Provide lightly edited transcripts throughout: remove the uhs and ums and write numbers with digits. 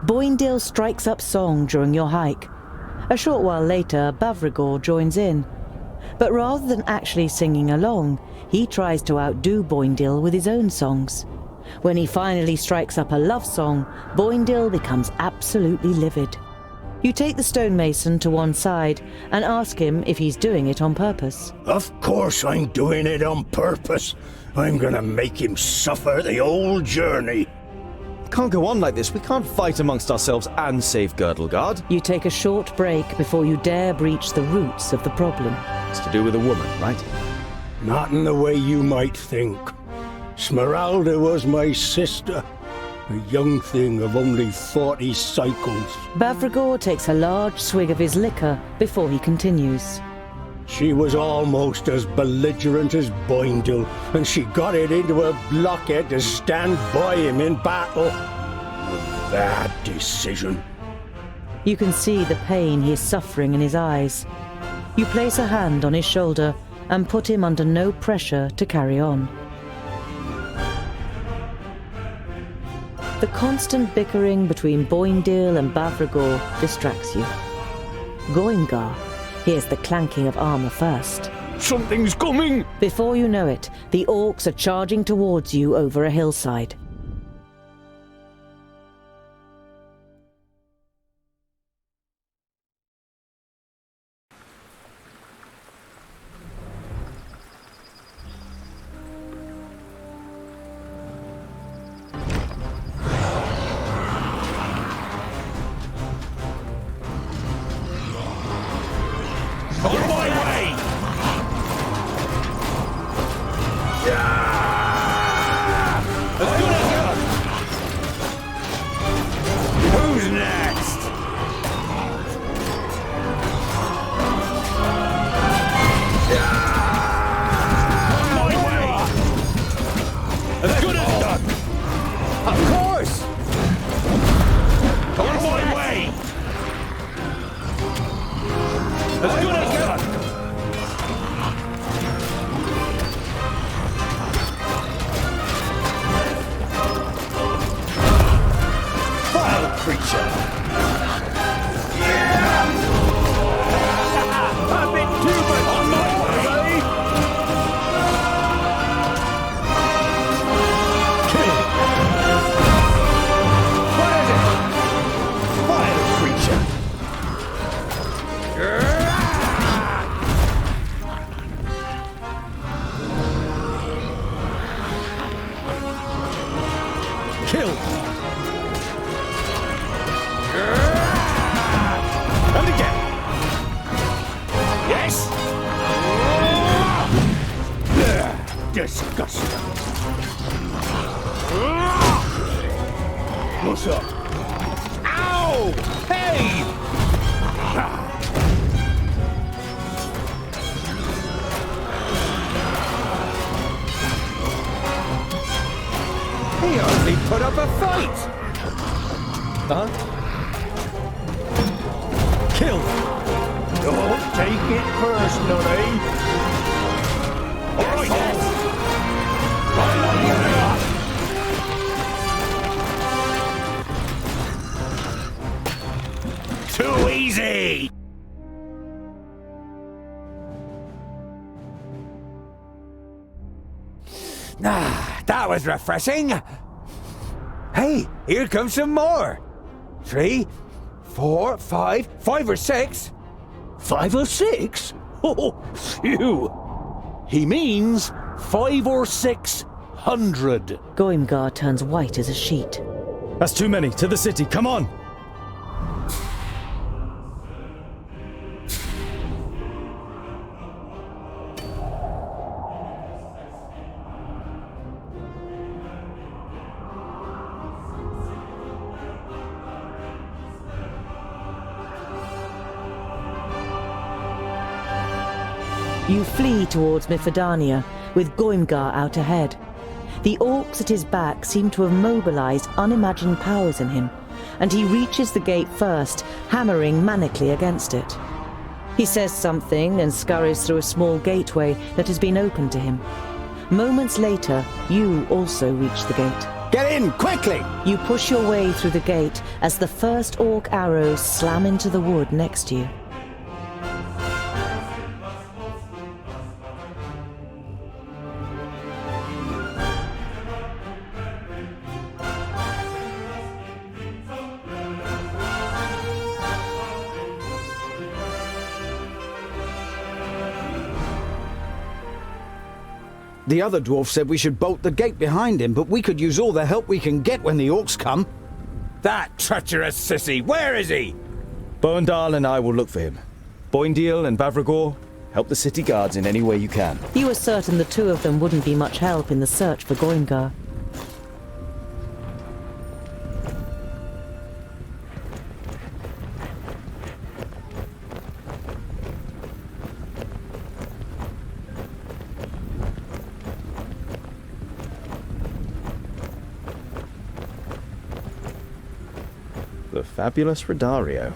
Boindil strikes up song during your hike. A short while later, Bavrigor joins in. But rather than actually singing along, he tries to outdo Boindil with his own songs. When he finally strikes up a love song, Boindil becomes absolutely livid. You take the stonemason to one side and ask him if he's doing it on purpose. Of course I'm doing it on purpose. I'm gonna make him suffer the whole journey. Can't go on like this. We can't fight amongst ourselves and save Girdlegard. You take a short break before you dare breach the roots of the problem. It's to do with a woman, right? Not in the way you might think. Smeralda was my sister. A young thing of only 40 cycles. Bavrigor takes a large swig of his liquor before he continues. She was almost as belligerent as Boindil, and she got it into her blockhead to stand by him in battle. A bad decision. You can see the pain he is suffering in his eyes. You place a hand on his shoulder and put him under no pressure to carry on. The constant bickering between Boindil and Bavrigor distracts you. Goimgar hears the clanking of armor first. Something's coming! Before you know it, the orcs are charging towards you over a hillside. Disgusting. What's up? Ow! Hey! He hardly put up a fight! Huh? Kill! Don't take it personally! Alright then! Too easy! Ah, that was refreshing! Hey, here comes some more! 3, 4, 5 or 6? 5 or 6? Oh, phew! He means 5 or 600. Goimgar turns white as a sheet. That's too many. To the city. Come on! You flee towards Mifidania, with Goimgar out ahead. The orcs at his back seem to have mobilized unimagined powers in him, and he reaches the gate first, hammering manically against it. He says something and scurries through a small gateway that has been opened to him. Moments later, you also reach the gate. Get in, quickly! You push your way through the gate as the first orc arrows slam into the wood next to you. The other dwarf said we should bolt the gate behind him, but we could use all the help we can get when the orcs come. That treacherous sissy, where is he? Boendal and I will look for him. Boindil and Bavragor, help the city guards in any way you can. You were certain the two of them wouldn't be much help in the search for Goingar. The fabulous Rodario.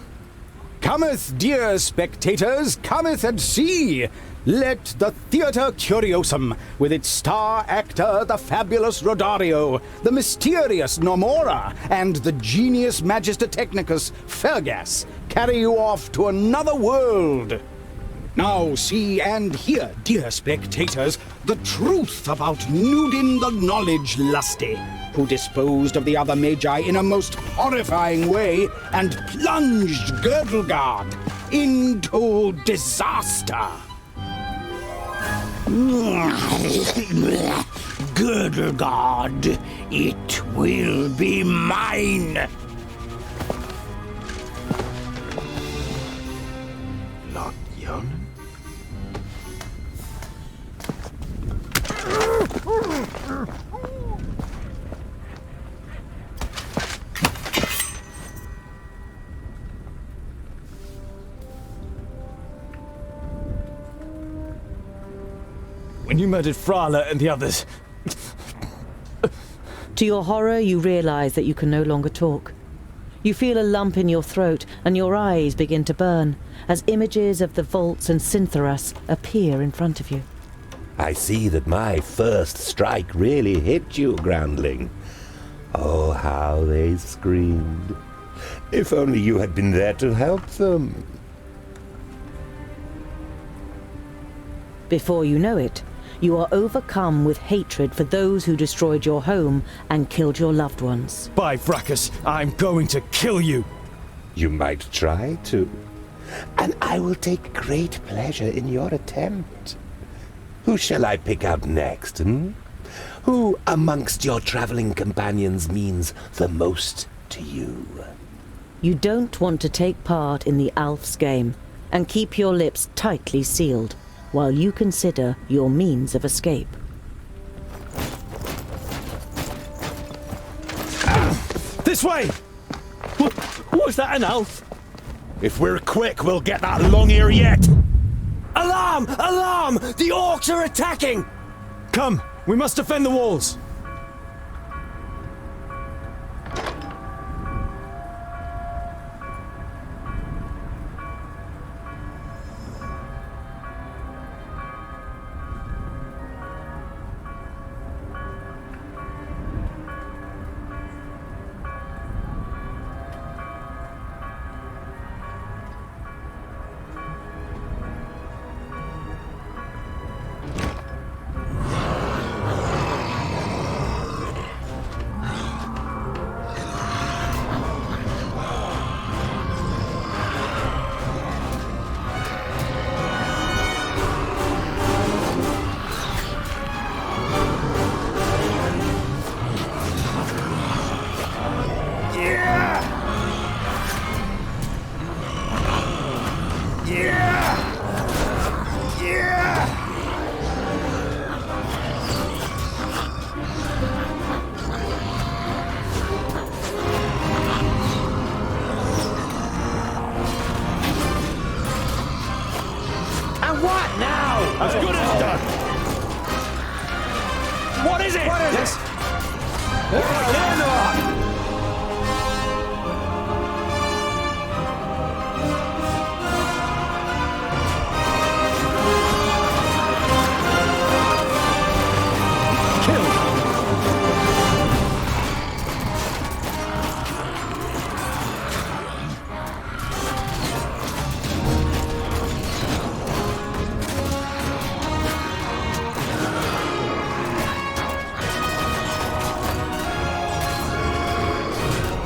Cometh, dear spectators, cometh and see! Let the Theatre Curiosum, with its star actor, the fabulous Rodario, the mysterious Nomora, and the genius Magister Technicus, Fergus, carry you off to another world. Now see and hear, dear spectators, the truth about Nudin the Knowledge Lusty, who disposed of the other Magi in a most horrifying way and plunged Girdlegard into disaster. Girdlegard, it will be mine. Not young? When you murdered Frala and the others... To your horror, you realize that you can no longer talk. You feel a lump in your throat, and your eyes begin to burn, as images of the vaults and Synthoras appear in front of you. I see that my first strike really hit you, Groundling. Oh, how they screamed. If only you had been there to help them. Before you know it, you are overcome with hatred for those who destroyed your home and killed your loved ones. By Vracus, I'm going to kill you! You might try to. And I will take great pleasure in your attempt. Who shall I pick out next, Who amongst your traveling companions means the most to you? You don't want to take part in the Alf's game and keep your lips tightly sealed while you consider your means of escape. This way! Was that an elf? If we're quick, we'll get that long ear yet. Alarm! Alarm! The orcs are attacking! Come, we must defend the walls.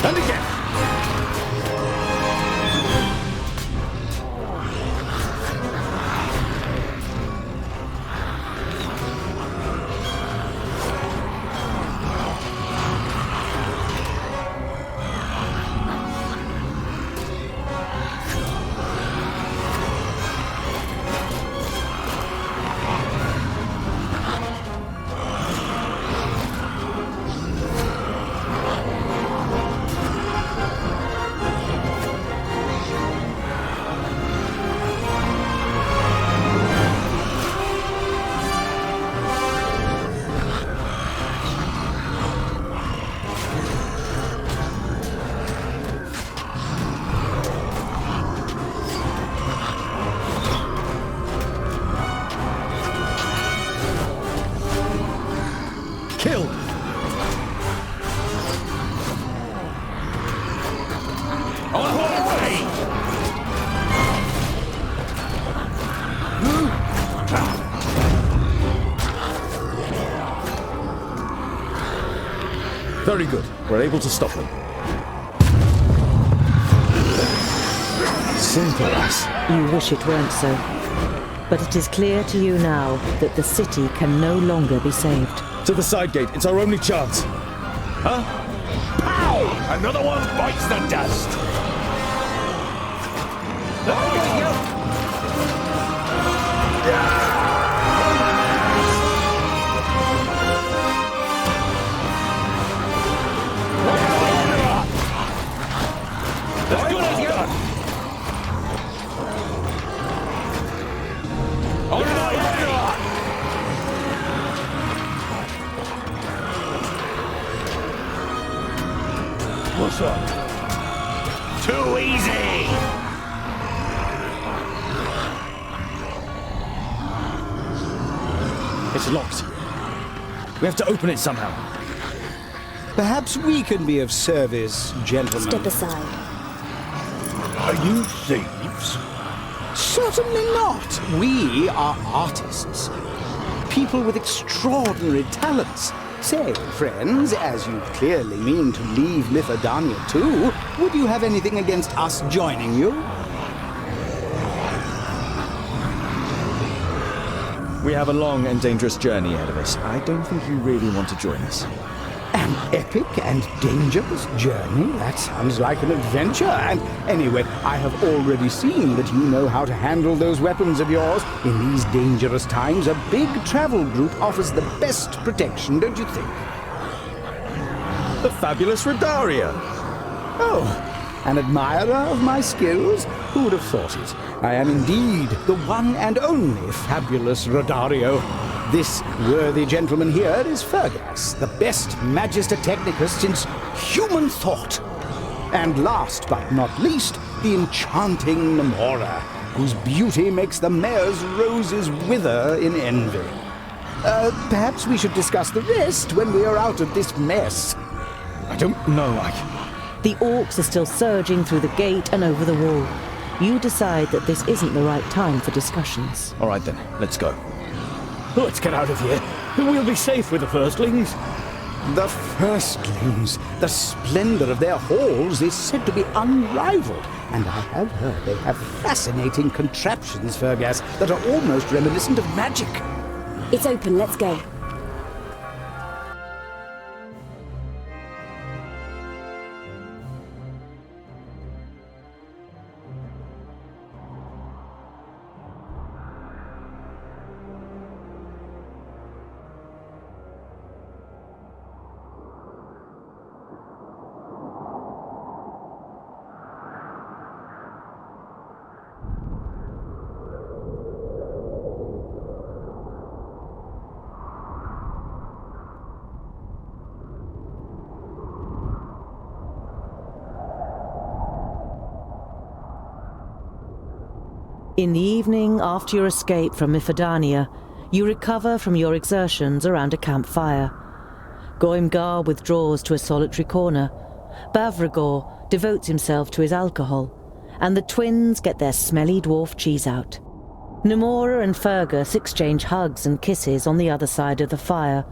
And again. Kill! Very good. We're able to stop them. Simple as. You wish it weren't so. But it is clear to you now that the city can no longer be saved. To the side gate. It's our only chance. Huh? Pow! Another one bites the dust. What's up? Too easy! It's locked. We have to open it somehow. Perhaps we can be of service, gentlemen. Step aside. Are you thieves? Certainly not. We are artists. People with extraordinary talents. Say, friends, as you clearly mean to leave Mithridania too, would you have anything against us joining you? We have a long and dangerous journey ahead of us. I don't think you really want to join us. An epic and dangerous journey? That sounds like an adventure. And anyway, I have already seen that you know how to handle those weapons of yours. In these dangerous times, a big travel group offers the best protection, don't you think? The fabulous Rodario! Oh, an admirer of my skills? Who would have thought it? I am indeed the one and only fabulous Rodario. This worthy gentleman here is Fergus, the best Magister Technicus since human thought. And last but not least, the enchanting Namora, whose beauty makes the mayor's roses wither in envy. Perhaps we should discuss the rest when we are out of this mess. I don't know, The orcs are still surging through the gate and over the wall. You decide that this isn't the right time for discussions. All right then, let's go. Let's get out of here. We'll be safe with the firstlings. The firstlings, the splendor of their halls is said to be unrivaled, and I have heard they have fascinating contraptions, Fergus, that are almost reminiscent of magic. It's open, let's go. In the evening, after your escape from Mithridania, you recover from your exertions around a campfire. Goimgar withdraws to a solitary corner. Bavragor devotes himself to his alcohol, and the twins get their smelly dwarf cheese out. Namora and Fergus exchange hugs and kisses on the other side of the fire,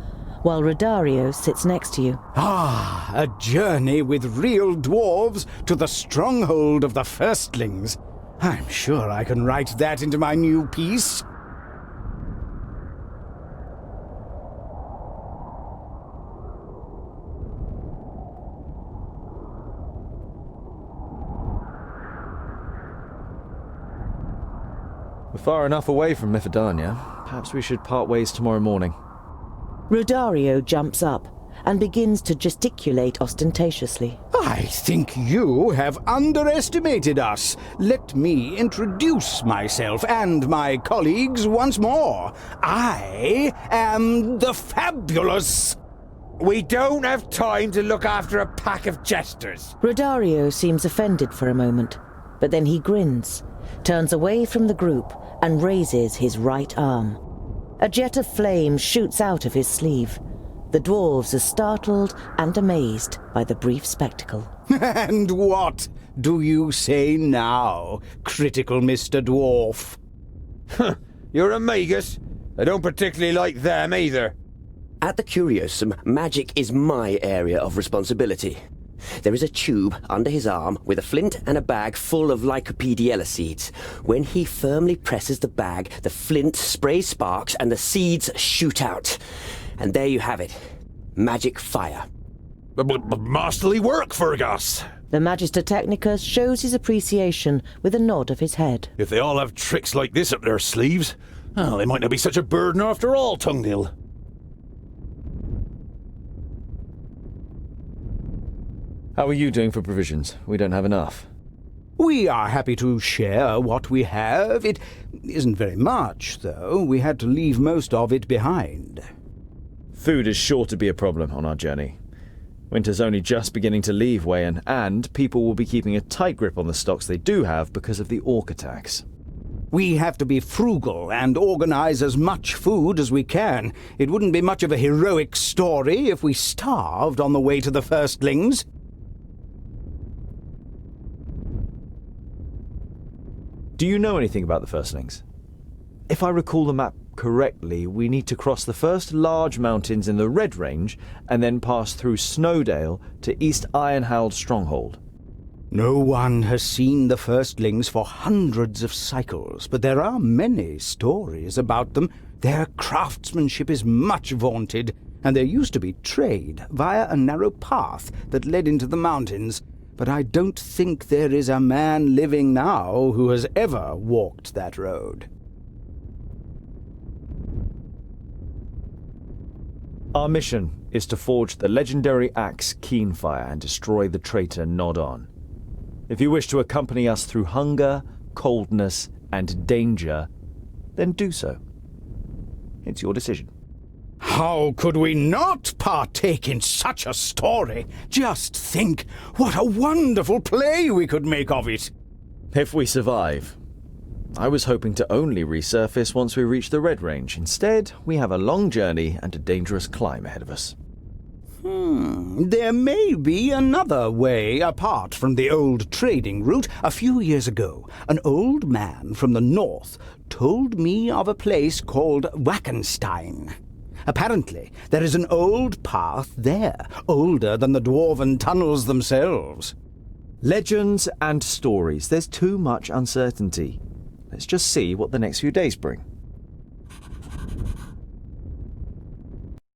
while Rodario sits next to you. Ah, a journey with real dwarves to the stronghold of the firstlings. I'm sure I can write that into my new piece. We're far enough away from Mifidania. Perhaps we should part ways tomorrow morning. Rodario jumps up and begins to gesticulate ostentatiously. I think you have underestimated us. Let me introduce myself and my colleagues once more. I am the Fabulous. We don't have time to look after a pack of jesters. Rodario seems offended for a moment, but then he grins, turns away from the group and raises his right arm. A jet of flame shoots out of his sleeve. The dwarves are startled and amazed by the brief spectacle. And what do you say now, critical Mr. Dwarf? You're a magus. I don't particularly like them either. At the Curiosum, magic is my area of responsibility. There is a tube under his arm with a flint and a bag full of lycopediella seeds. When he firmly presses the bag, the flint sprays sparks and the seeds shoot out. And there you have it. Magic fire. Masterly work, Fergus. The Magister Technicus shows his appreciation with a nod of his head. If they all have tricks like this up their sleeves, well, they might not be such a burden after all, Tungdil. How are you doing for provisions? We don't have enough. We are happy to share what we have. It isn't very much, though. We had to leave most of it behind. Food is sure to be a problem on our journey. Winter's only just beginning to leave Wayan, and people will be keeping a tight grip on the stocks they do have because of the orc attacks. We have to be frugal and organize as much food as we can. It wouldn't be much of a heroic story if we starved on the way to the firstlings. Do you know anything about the firstlings? If I recall the map correctly, we need to cross the first large mountains in the Red Range and then pass through Snowdale to East Ironhald Stronghold. No one has seen the firstlings for hundreds of cycles, but there are many stories about them. Their craftsmanship is much vaunted, and there used to be trade via a narrow path that led into the mountains. But I don't think there is a man living now who has ever walked that road. Our mission is to forge the legendary axe Keenfire and destroy the traitor Nod-On. If you wish to accompany us through hunger, coldness, and danger, then do so. It's your decision. How could we not partake in such a story? Just think, what a wonderful play we could make of it. If we survive. I was hoping to only resurface once we reach the Red Range. Instead, we have a long journey and a dangerous climb ahead of us. There may be another way apart from the old trading route. A few years ago, an old man from the north told me of a place called Wackenstein. Apparently, there is an old path there, older than the dwarven tunnels themselves. Legends and stories. There's too much uncertainty. Let's just see what the next few days bring.